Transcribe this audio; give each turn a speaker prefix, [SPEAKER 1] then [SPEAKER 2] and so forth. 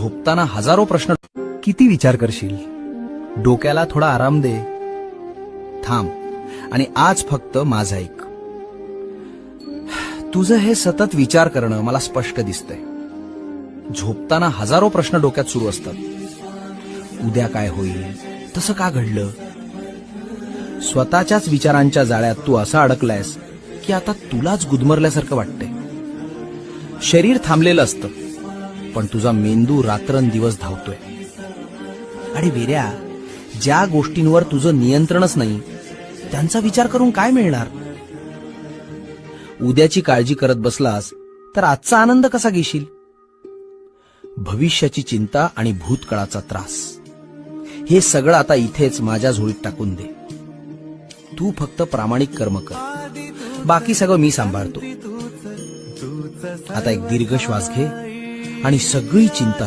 [SPEAKER 1] झोपताना हजारो प्रश्न. किती विचार करशील? डोक्याला थोडा आराम दे. थांब आणि आज फक्त माझं ऐक. तुझं हे सतत विचार करणं मला स्पष्ट दिसतंय. झोपताना हजारो प्रश्न डोक्यात सुरू असतात. उद्या काय होईल, तसं का घडलं. स्वतःच्याच विचारांच्या जाळ्यात तू असा अडकलायस की आता तुलाच गुदमरल्यासारखं वाटतंय. शरीर थांबलेलं असतं, पण तुझा मेंदू रात्रंदिवस धावतोय. आणि वेड्या, ज्या गोष्टींवर तुझं नियंत्रणच नाही त्यांचा विचार करून काय मिळणार. उद्याची काळजी करत बसलास तर आजचा आनंद कसा घेशील. भविष्याची चिंता आणि भूतकाळाचा त्रास, हे सगळं आता इथेच माझ्या झोळीत टाकून दे. तू फक्त प्रामाणिक कर्म कर, बाकी सगळं मी सांभाळतो. आता एक दीर्घ श्वास घे आणि सगळी चिंता